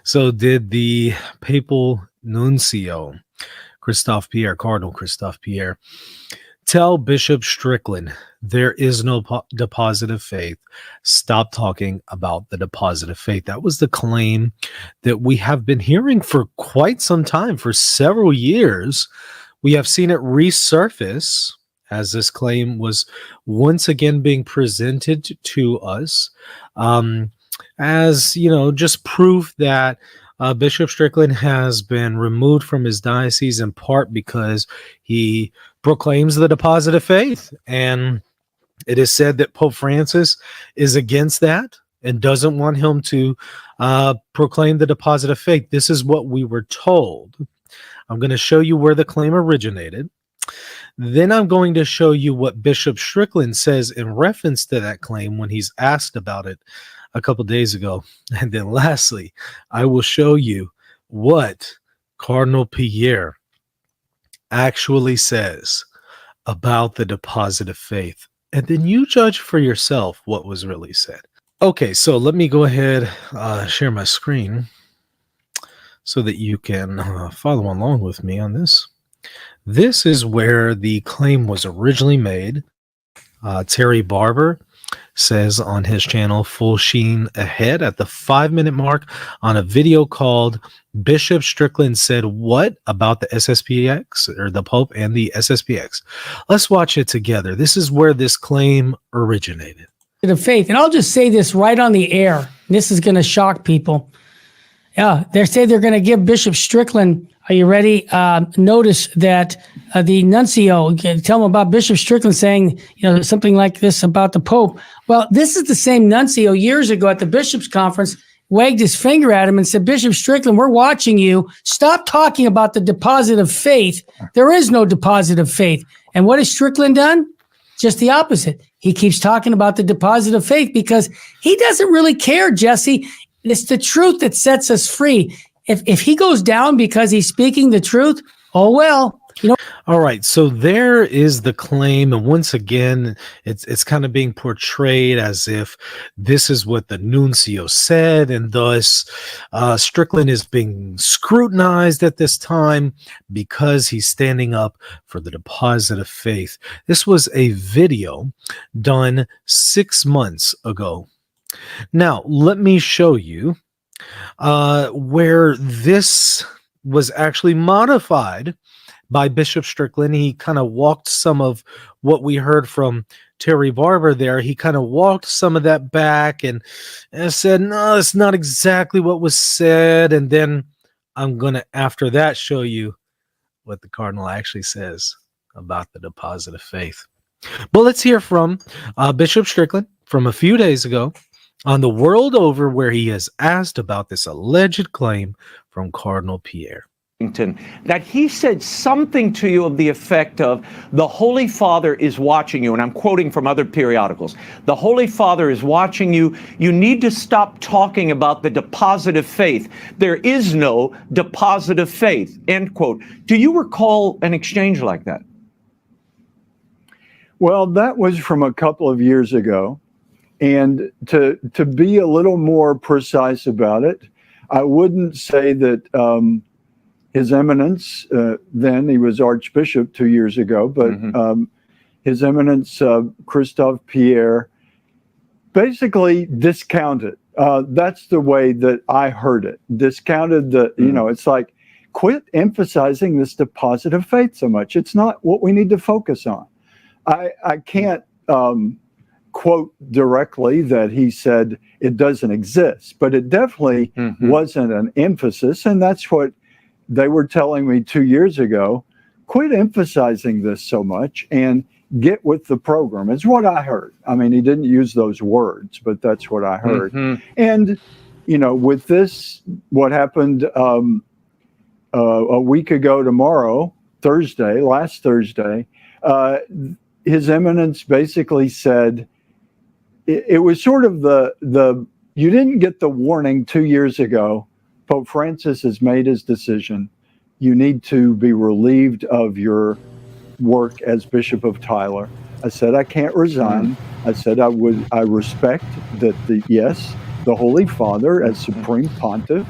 So did the papal nuncio, Cardinal Christophe Pierre, tell Bishop Strickland there is no deposit of faith. Stop talking about the deposit of faith. That was the claim that we have been hearing for quite some time, for several years. We have seen it resurface as this claim was once again being presented to us as, just proof that Bishop Strickland has been removed from his diocese in part because he proclaims the deposit of faith. And it is said that Pope Francis is against that and doesn't want him to proclaim the deposit of faith. This is what we were told. I'm going to show you where the claim originated. Then I'm going to show you what Bishop Strickland says in reference to that claim when he's asked about it a couple days ago. And then lastly, I will show you what Cardinal Pierre actually says about the deposit of faith. And then you judge for yourself what was really said. Okay, so let me go ahead, share my screen so that you can follow along with me on this. This is where the claim was originally made. Terry Barber says on his channel, Full Sheen Ahead, at the 5-minute mark on a video called Bishop Strickland Said What About the SSPX, or the Pope and the SSPX. Let's watch it together. This is where this claim originated. The faith. And I'll just say this right on the air. This is going to shock people. Yeah, they say they're going to give Bishop Strickland, are you ready? Notice that the nuncio, tell him about Bishop Strickland saying, something like this about the Pope. Well, this is the same nuncio years ago at the bishops' conference, wagged his finger at him and said, Bishop Strickland, we're watching you. Stop talking about the deposit of faith. There is no deposit of faith. And what has Strickland done? Just the opposite. He keeps talking about the deposit of faith because he doesn't really care, Jesse. It's the truth that sets us free. If he goes down because he's speaking the truth, oh well. All right, so there is the claim, and once again, it's kind of being portrayed as if this is what the nuncio said, and thus Strickland is being scrutinized at this time because he's standing up for the deposit of faith. This was a video done 6 months ago. Now, let me show you where this was actually modified by Bishop Strickland. He kind of walked some of what we heard from Terry Barber there. He kind of walked some of that back and said, no, it's not exactly what was said. And then I'm going to, after that, show you what the Cardinal actually says about the deposit of faith. But let's hear from Bishop Strickland from a few days ago on the world over, where he is asked about this alleged claim from Cardinal Pierre. That he said something to you of the effect of, the Holy Father is watching you, and I'm quoting from other periodicals. The Holy Father is watching you. You need to stop talking about the deposit of faith. There is no deposit of faith, end quote. Do you recall an exchange like that? Well, that was from a couple of years ago. And to be a little more precise about it, I wouldn't say that His Eminence, then he was Archbishop 2 years ago, but His Eminence Christophe Pierre basically discounted. That's the way that I heard it. Discounted the, it's like, quit emphasizing this deposit of faith so much. It's not what we need to focus on. I can't quote directly that he said it doesn't exist, but it definitely wasn't an emphasis. And that's what they were telling me 2 years ago. Quit emphasizing this so much and get with the program. It's what I heard. I mean, he didn't use those words, but that's what I heard. And, with this, what happened a week ago tomorrow, last Thursday, His Eminence basically said, it was sort of you didn't get the warning 2 years ago. Pope Francis has made his decision. You need to be relieved of your work as Bishop of Tyler. I said, I can't resign. I said, I respect that the Holy Father as Supreme Pontiff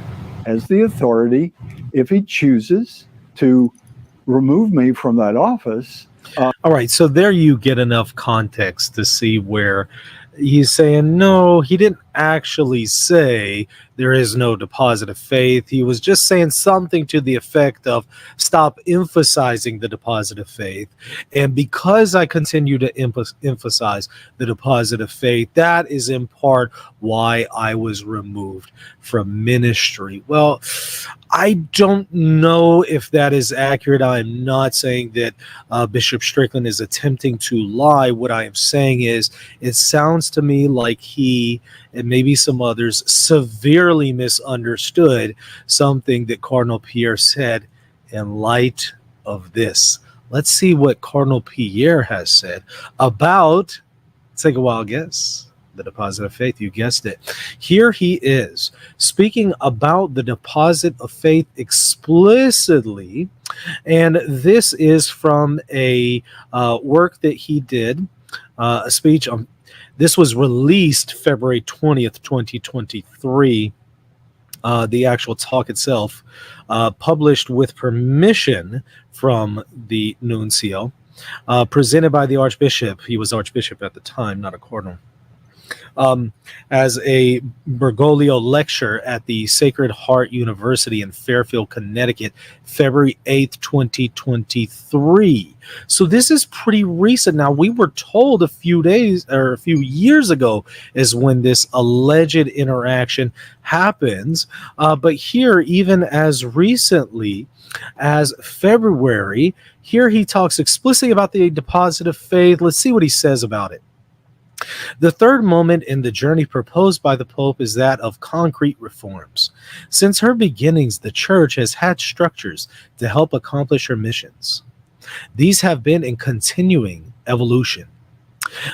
has the authority, if he chooses, to remove me from that office. All right, so there you get enough context to see where he's saying, no, he didn't actually say there is no deposit of faith. He was just saying something to the effect of stop emphasizing the deposit of faith. And because I continue to emphasize the deposit of faith, that is in part why I was removed from ministry. Well, I don't know if that is accurate. I'm not saying that Bishop Strickland is attempting to lie. What I am saying is it sounds to me like he and maybe some others severely misunderstood something that Cardinal Pierre said in light of this. Let's see what Cardinal Pierre has said about, take a wild guess, the deposit of faith. You guessed it. Here he is speaking about the deposit of faith explicitly, and this is from a work that he did, a speech on. This was released February 20th, 2023. The actual talk itself, published with permission from the nuncio, presented by the Archbishop. He was Archbishop at the time, not a cardinal. As a Bergoglio lecture at the Sacred Heart University in Fairfield, Connecticut, February 8th, 2023. So this is pretty recent. Now, we were told a few years ago is when this alleged interaction happens. But here, even as recently as February, here he talks explicitly about the deposit of faith. Let's see what he says about it. The third moment in the journey proposed by the Pope is that of concrete reforms. Since her beginnings, the Church has had structures to help accomplish her missions. These have been in continuing evolution.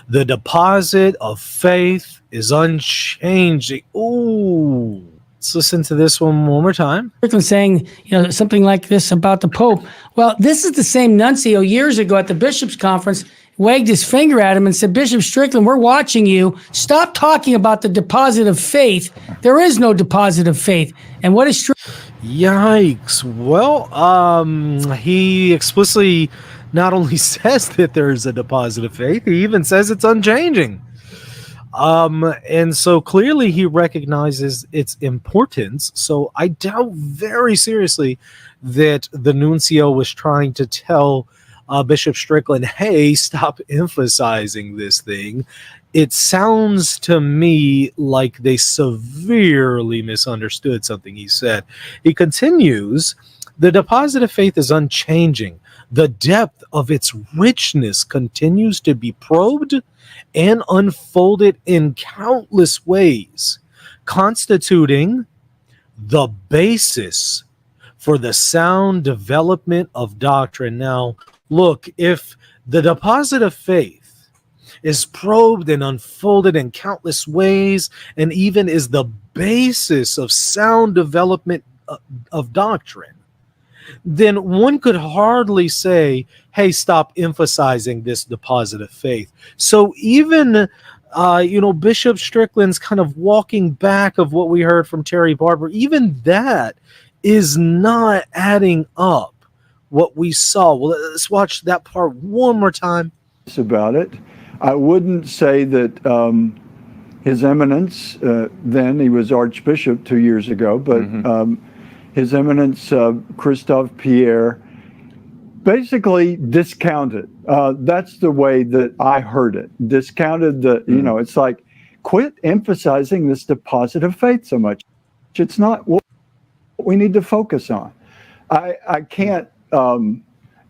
The deposit of faith is unchanging. Ooh. Let's listen to this one more time. Strickland saying, something like this about the Pope. Well, this is the same nuncio years ago at the bishops' conference wagged his finger at him and said, Bishop Strickland, we're watching you. Stop talking about the deposit of faith. There is no deposit of faith. And what is Strickland? Yikes. Well, he explicitly not only says that there is a deposit of faith, he even says it's unchanging. And so clearly he recognizes its importance. So I doubt very seriously that the nuncio was trying to tell Bishop Strickland, hey, stop emphasizing this thing. It sounds to me like they severely misunderstood something he said. He continues, the deposit of faith is unchanging. The depth of its richness continues to be probed and unfolded in countless ways, constituting the basis for the sound development of doctrine. Now, look, if the deposit of faith is probed and unfolded in countless ways and even is the basis of sound development of doctrine, then one could hardly say, hey, stop emphasizing this deposit of faith. So even, Bishop Strickland's kind of walking back of what we heard from Terry Barber, even that is not adding up what we saw. Well, let's watch that part one more time. About it. I wouldn't say that His Eminence, then he was Archbishop 2 years ago, but His Eminence Christophe Pierre basically discounted. That's the way that I heard it. Discounted it's like, quit emphasizing this deposit of faith so much. It's not what we need to focus on. I can't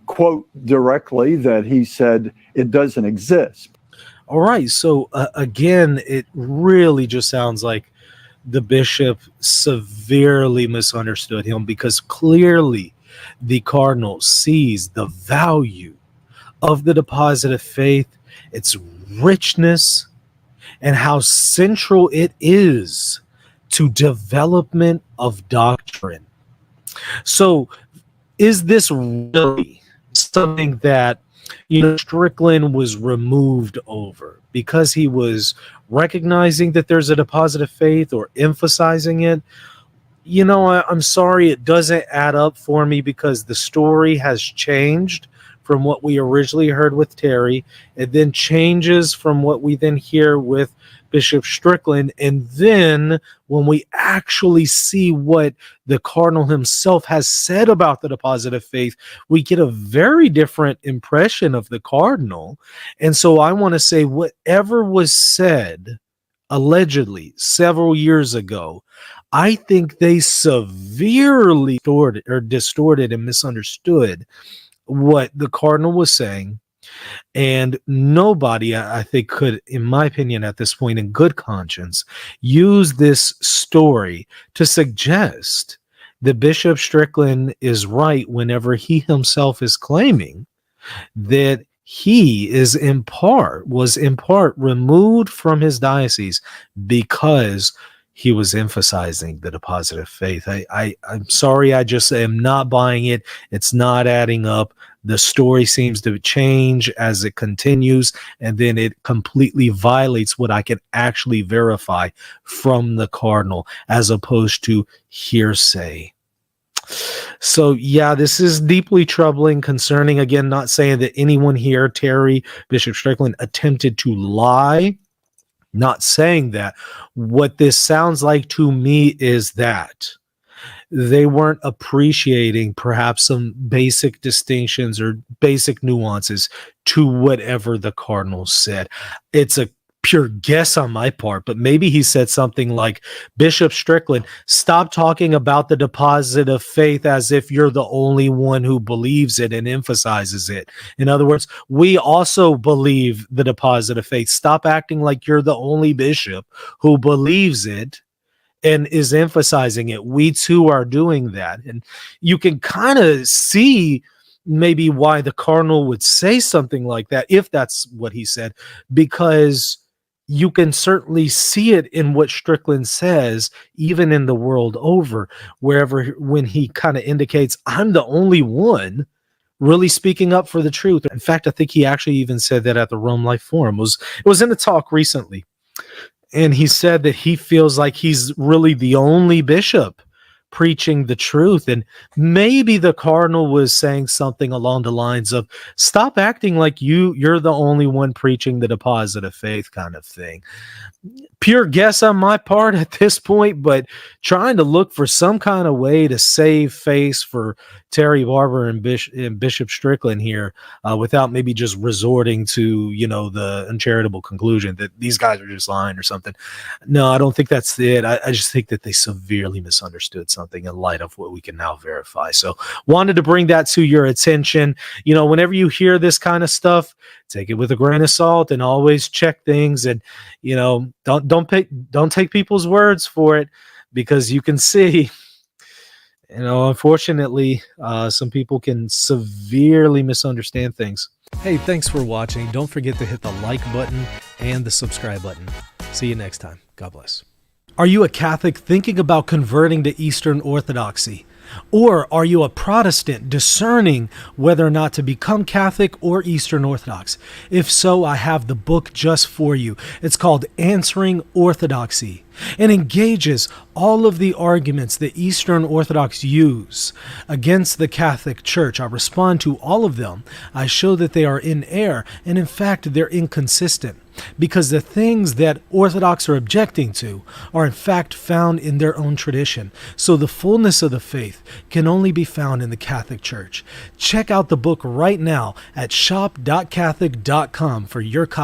quote directly that he said it doesn't exist. All right. So again, it really just sounds like the bishop severely misunderstood him, because clearly the cardinal sees the value of the deposit of faith, its richness, and how central it is to development of doctrine. So is this really something that Strickland was removed over because he was recognizing that there's a deposit of faith or emphasizing it? I'm sorry, it doesn't add up for me, because the story has changed from what we originally heard with Terry. It then changes from what we then hear with Bishop Strickland. And then when we actually see what the Cardinal himself has said about the deposit of faith, we get a very different impression of the Cardinal. And so I want to say, whatever was said allegedly several years ago, I think they severely distorted and misunderstood what the Cardinal was saying. And nobody, I think, could, in my opinion, at this point, in good conscience, use this story to suggest that Bishop Strickland is right whenever he himself is claiming that he was in part removed from his diocese because he was emphasizing the deposit of faith. I'm sorry, I just am not buying it. It's not adding up. The story seems to change as it continues, and then it completely violates what I can actually verify from the Cardinal, as opposed to hearsay. So yeah, this is deeply troubling, concerning. Again, not saying that anyone here, Terry, Bishop Strickland, attempted to lie. Not saying that. What this sounds like to me is that they weren't appreciating perhaps some basic distinctions or basic nuances to whatever the Cardinal said. It's a pure guess on my part, but maybe he said something like, Bishop Strickland, stop talking about the deposit of faith as if you're the only one who believes it and emphasizes it. In other words, we also believe the deposit of faith. Stop acting like you're the only bishop who believes it and is emphasizing it. We too are doing that. And you can kind of see maybe why the Cardinal would say something like that, if that's what he said, because you can certainly see it in what Strickland says, even in the world over, when he kind of indicates, I'm the only one really speaking up for the truth. In fact, I think he actually even said that at the Rome Life Forum. It was in a talk recently. And he said that he feels like he's really the only bishop preaching the truth. And maybe the Cardinal was saying something along the lines of, stop acting like you're the only one preaching the deposit of faith, kind of thing. Pure guess on my part at this point, but trying to look for some kind of way to save face for Terry Barber and Bishop Strickland here, without maybe just resorting to, the uncharitable conclusion that these guys are just lying or something. No, I don't think that's it. I just think that they severely misunderstood something in light of what we can now verify. So wanted to bring that to your attention. Whenever you hear this kind of stuff, take it with a grain of salt and always check things. And, don't take people's words for it, because you can see, unfortunately, some people can severely misunderstand things. Hey, thanks for watching. Don't forget to hit the like button and the subscribe button. See you next time. God bless. Are you a Catholic thinking about converting to Eastern Orthodoxy? Or are you a Protestant discerning whether or not to become Catholic or Eastern Orthodox? If so, I have the book just for you. It's called Answering Orthodoxy, and engages all of the arguments that Eastern Orthodox use against the Catholic Church. I respond to all of them. I show that they are in error, and in fact, they're inconsistent, because the things that Orthodox are objecting to are in fact found in their own tradition. So the fullness of the faith can only be found in the Catholic Church. Check out the book right now at shop.catholic.com for your copy.